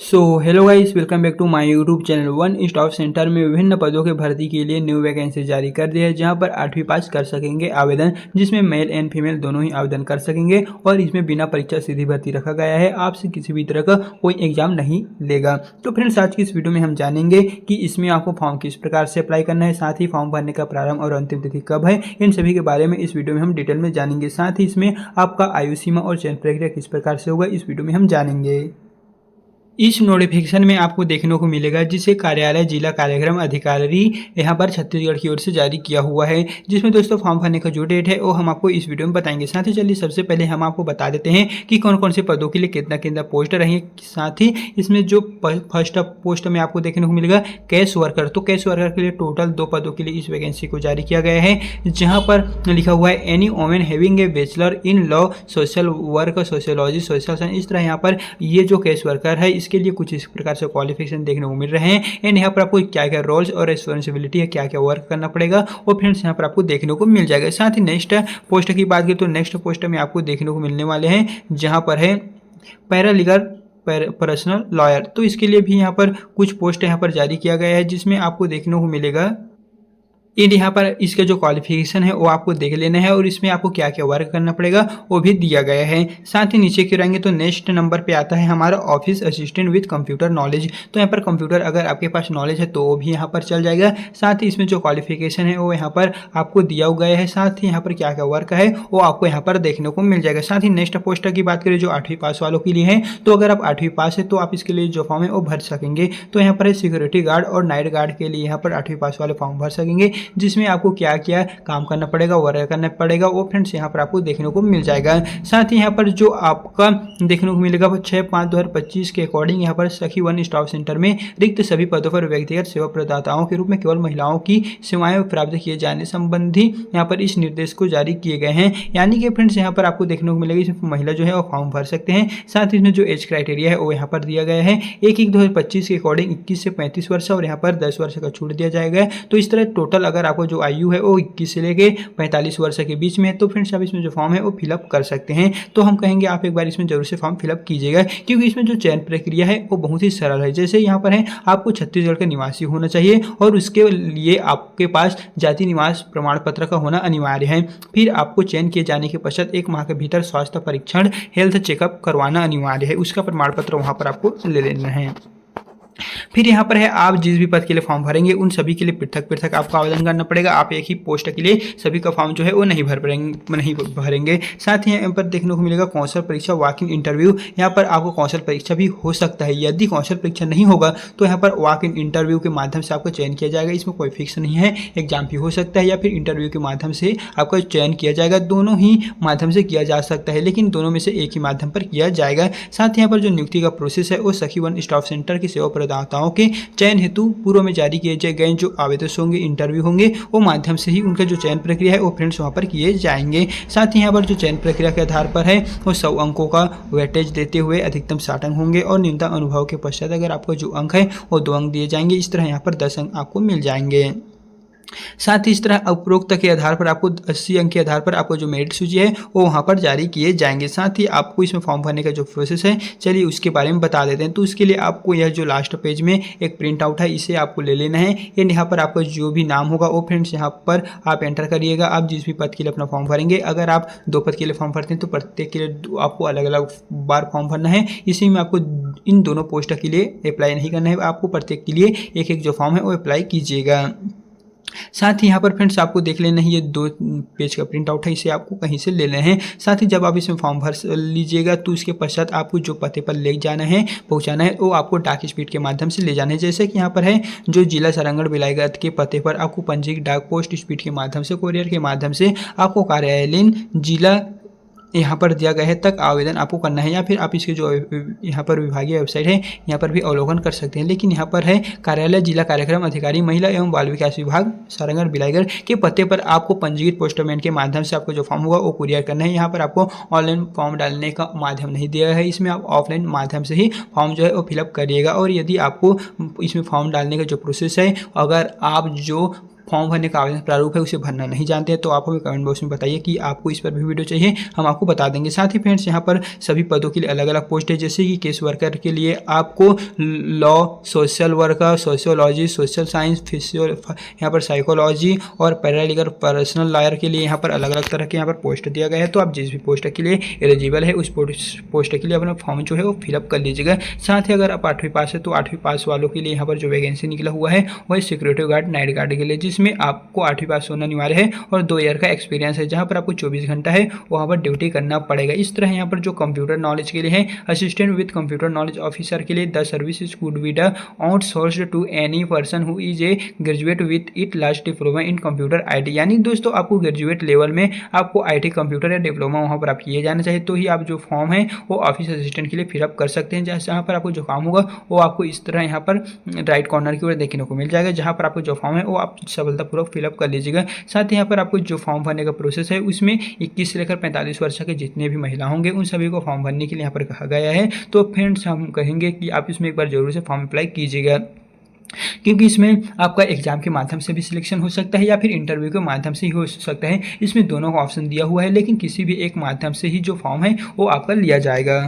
Hello guys, welcome back to my YouTube channel. One stop centre में विभिन्न पदों के भर्ती के लिए न्यू वैकेंसी जारी कर दी है, जहां पर 8वीं पास कर सकेंगे आवेदन, जिसमें मेल एंड फीमेल दोनों ही आवेदन कर सकेंगे और इसमें बिना परीक्षा सीधी भर्ती रखा गया है। आपसे किसी भी तरह का कोई एग्जाम नहीं लेगा। तो फ्रेंड्स, आज की इस वीडियो में हम जानेंगे कि इसमें आपको फॉर्म किस प्रकार से अप्लाई करना है, साथ ही फॉर्म भरने का प्रारंभ और अंतिम तिथि कब है, इन सभी के बारे में इस वीडियो में हम डिटेल में जानेंगे। साथ ही इसमें आपका आयु सीमा और चयन प्रक्रिया किस प्रकार से होगा, इस वीडियो में हम जानेंगे। इस नोटिफिकेशन में आपको देखने को मिलेगा जिसे कार्यालय जिला कार्यक्रम अधिकारी यहाँ पर छत्तीसगढ़ की ओर से जारी किया हुआ है, जिसमें दोस्तों फॉर्म भरने का जो डेट है वो हम आपको इस वीडियो में बताएंगे। साथ ही चलिए सबसे पहले हम आपको बता देते हैं कि कौन कौन से पदों के लिए कितना कितना पोस्ट रहेंगे। साथ ही इसमें जो फर्स्ट पोस्ट में आपको देखने को मिलेगा कैश वर्कर, तो कैश वर्कर के लिए टोटल 2 पदों के लिए इस वैकेंसी को जारी किया गया है, जहाँ पर लिखा हुआ है any women having a bachelor in law, social work, sociology, social science. इस तरह यहाँ पर ये जो कैश वर्कर है इसके लिए कुछ इस प्रकार से क्वालिफिकेशन देखने को मिल रहे हैं। एंड यहाँ पर आपको क्या क्या रोल्स और रिस्पॉन्सिबिलिटी है, क्या क्या वर्क करना पड़ेगा, और फ्रेंड्स यहाँ पर आपको देखने को मिल जाएगा। साथ ही नेक्स्ट पोस्ट की बात करें तो नेक्स्ट पोस्ट में आपको देखने को मिलने वाले हैं, जहाँ पर है पैरालीगल पर्सनल लॉयर। तो इसके लिए भी यहाँ पर कुछ पोस्ट यहाँ पर जारी किया गया है, जिसमें आपको देखने को मिलेगा एंड यहाँ पर इसका जो क्वालिफिकेशन है वो आपको देख लेना है और इसमें आपको क्या क्या वर्क करना पड़ेगा वो भी दिया गया है। साथ ही नीचे की रहेंगे तो नेक्स्ट नंबर पे आता है हमारा office assistant with computer knowledge. तो यहाँ पर कंप्यूटर अगर आपके पास नॉलेज है तो वो भी यहाँ पर चल जाएगा। साथ ही इसमें जो क्वालिफिकेशन है वो यहाँ पर आपको दिया गया है। साथ ही यहाँ पर क्या क्या वर्क है वो आपको यहाँ पर देखने को मिल जाएगा। साथ ही नेक्स्ट पोस्ट की बात करें जो 8वीं पास वालों के लिए है, तो अगर आप 8वीं पास है तो आप इसके लिए जो फॉर्म है वो भर सकेंगे। तो यहाँ पर सिक्योरिटी गार्ड और नाइट गार्ड के लिए यहाँ पर 8वीं पास वाले फॉर्म भर सकेंगे, जिसमें आपको क्या क्या काम करना पड़ेगा, वर्क करना पड़ेगा, वो फ्रेंड्स यहाँ पर आपको देखने को मिल जाएगा। साथ ही यहाँ पर जो आपका देखने को मिलेगा वो 6/5/2025 के अकॉर्डिंग यहाँ पर सखी वन स्टॉप सेंटर में रिक्त सभी पदों पर व्यक्तिगत सेवा प्रदाताओं के रूप में केवल महिलाओं की सेवाएं प्राप्त किए जाने संबंधी यहाँ पर इस निर्देश को जारी किए गए हैं। यानी कि फ्रेंड्स यहाँ पर आपको देखने को मिलेगा इसमें महिला जो है वो फॉर्म भर सकते हैं। साथ ही इसमें जो एज क्राइटेरिया है वो यहाँ पर दिया गया है 1/1/2025 के अकॉर्डिंग 21 से 35 वर्ष और यहाँ पर 10 वर्ष का छूट दिया जाएगा। तो इस तरह टोटल अगर आपको जो आयु है वो 21 से लेके 45 वर्ष के बीच में है, तो फ्रेंड्स आप इसमें जो फॉर्म है वो फिलअप कर सकते हैं। तो हम कहेंगे आप एक बार इसमें जरूर से फॉर्म फिलअप कीजिएगा, क्योंकि इसमें जो चयन प्रक्रिया है वो बहुत ही सरल है। जैसे यहाँ पर है आपको छत्तीसगढ़ का निवासी होना चाहिए और उसके लिए आपके पास जाति निवास प्रमाण पत्र का होना अनिवार्य है। फिर आपको चयन किए जाने के पश्चात 1 माह के भीतर स्वास्थ्य परीक्षण, हेल्थ चेकअप करवाना अनिवार्य है। उसका प्रमाण पत्र वहाँ पर आपको ले लेना है। फिर यहाँ पर है आप जिस भी पद के लिए फॉर्म भरेंगे उन सभी के लिए पृथक पृथक आपको आवेदन करना पड़ेगा। आप एक ही पोस्ट के लिए सभी का फॉर्म जो है वो नहीं भरेंगे। साथ ही यहाँ पर देखने को मिलेगा कौशल परीक्षा, वॉक इन इंटरव्यू। यहाँ पर आपको कौशल परीक्षा भी हो सकता है। यदि कौशल परीक्षा नहीं होगा तो यहाँ पर वॉक इन इंटरव्यू के माध्यम से आपको चयन किया जाएगा। इसमें कोई फिक्स नहीं है, एग्जाम भी हो सकता है या फिर इंटरव्यू के माध्यम से आपका चयन किया जाएगा। दोनों ही माध्यम से किया जा सकता है, लेकिन दोनों में से एक ही माध्यम पर किया जाएगा। साथ ही यहाँ पर जो नियुक्ति का प्रोसेस है वो सखी वन स्टॉप सेंटर की सेवा प्रदाताओं के चयन हेतु पूर्व में जारी किए गए जो आवेदन होंगे, इंटरव्यू होंगे, वो माध्यम से ही उनका जो चयन प्रक्रिया है वो फ्रेंड्स वहाँ पर किए जाएंगे। साथ ही यहाँ पर जो चयन प्रक्रिया के आधार पर है वो 100 अंकों का वेटेज देते हुए अधिकतम 60 अंक होंगे और न्यूनतम अनुभव के पश्चात अगर आपका जो अंक है वो 2 अंक दिए जाएंगे। इस तरह यहाँ पर 10 अंक आपको मिल जाएंगे। साथ ही इस तरह उपरोक्त के आधार पर आपको 80 अंक के आधार पर आपको जो मेरिट सूची है वो वहाँ पर जारी किए जाएंगे। साथ ही आपको इसमें फॉर्म भरने का जो प्रोसेस है चलिए उसके बारे में बता देते हैं। तो उसके लिए आपको यह जो लास्ट पेज में एक प्रिंट आउट है इसे आपको ले लेना है। एंड यहाँ पर आपका जो भी नाम होगा वो फ्रेंड्स यहाँ पर आप एंटर करिएगा। आप जिस भी पद के लिए अपना फॉर्म भरेंगे, अगर आप 2 पद के लिए फॉर्म भरते हैं तो प्रत्येक के लिए आपको अलग अलग बार फॉर्म भरना है। इसी में आपको इन दोनों पोस्ट के लिए अप्लाई नहीं करना है, आपको प्रत्येक के लिए एक एक जो फॉर्म है वो अप्लाई कीजिएगा। साथ ही यहाँ पर फ्रेंड्स आपको देख लेना है ये 2 पेज का प्रिंट आउट है, इसे आपको कहीं से ले लेना है। साथ ही जब आप इसमें फॉर्म भर लीजिएगा तो इसके पश्चात आपको जो पते पर ले जाना है, पहुँचाना है, वो आपको डाक स्पीड के माध्यम से ले जाना है। जैसे कि यहाँ पर है जो जिला सारंगढ़ बिलाईगढ़ के पते पर आपको पंजीकृत डाक पोस्ट स्पीड के माध्यम से, कोरियर के माध्यम से आपको कार्यालयीन जिला यहाँ पर दिया गया है तक आवेदन आपको करना है, या फिर आप इसके जो यहाँ पर विभागीय वेबसाइट है यहाँ पर भी अवलोकन कर सकते हैं। लेकिन यहाँ पर है कार्यालय जिला कार्यक्रम अधिकारी महिला एवं बाल विकास विभाग सारंगढ़ बिलाईगढ़ के पते पर आपको पंजीकृत पोस्टमैन के माध्यम से आपको जो फॉर्म होगा वो कुरियर करना है। यहाँ पर आपको ऑनलाइन फॉर्म डालने का माध्यम नहीं दिया है, इसमें आप ऑफलाइन माध्यम से ही फॉर्म जो है वो फिलअप करिएगा। और यदि आपको इसमें फॉर्म डालने का जो प्रोसेस है, अगर आप जो फॉर्म भरने का आवेदन प्रारूप है उसे भरना नहीं जानते हैं तो आप हमें कमेंट बॉक्स में बताइए कि आपको इस पर भी वीडियो चाहिए, हम आपको बता देंगे। साथ ही फ्रेंड्स यहाँ पर सभी पदों के लिए अलग अलग पोस्ट है, जैसे कि केस वर्कर के लिए आपको law, social worker, sociology, social science, physio यहाँ पर साइकोलॉजी और पैरालीगल पर्सनल लॉयर के लिए यहाँ पर अलग अलग तरह के यहाँ पर पोस्ट दिया गया है। तो आप जिस भी पोस्ट के लिए एलिजिबल है उस पोस्ट के लिए अपना फॉर्म जो है वो फिलअप कर लीजिएगा। साथ ही अगर आप 8वीं पास है तो 8वीं पास वालों के लिए यहाँ पर जो वैकेंसी निकला हुआ है वह सिक्योरिटी गार्ड, नाइट गार्ड के लिए, जिसमें आपको 8वीं पास होना अनिवार्य है और 2 ईयर का एक्सपीरियंस है, जहाँ पर आपको 24 घंटा है वहाँ पर ड्यूटी करना पड़ेगा। इस तरह यहाँ पर जो कंप्यूटर नॉलेज के लिए है, assistant with computer knowledge officer के लिए the service could be the outsourced to any person who is a graduate with it last diploma in computer IT। यानी दोस्तों आपको ग्रेजुएट लेवल में आपको IT कंप्यूटर या डिप्लोमा वहाँ पर आप किए जाना चाहिए, तो ही आप जो फॉर्म है वो ऑफिस असिस्टेंट के लिए फिलअप कर सकते हैं। जहाँ पर आपको जो काम होगा वो आपको इस तरह यहाँ पर राइट कॉर्नर की ओर देखने को मिल जाएगा, जहाँ पर आपको जो फॉर्म है वो आप सफलतापूर्वक फिलअप कर लीजिएगा। साथ ही यहाँ पर आपको जो फॉर्म भरने का प्रोसेस है उसमें 21 से लेकर 45 वर्ष के जितने भी महिला होंगे उन सभी को फॉर्म भरने के लिए यहाँ पर कहा गया है। तो फ्रेंड्स हम कहेंगे कि आप इसमें एक बार जरूर से फॉर्म अप्लाई कीजिएगा, क्योंकि इसमें आपका एग्जाम के माध्यम से भी सिलेक्शन हो सकता है या फिर इंटरव्यू के माध्यम से ही हो सकता है। इसमें दोनों का ऑप्शन दिया हुआ है, लेकिन किसी भी एक माध्यम से ही जो फॉर्म है वो आपका लिया जाएगा।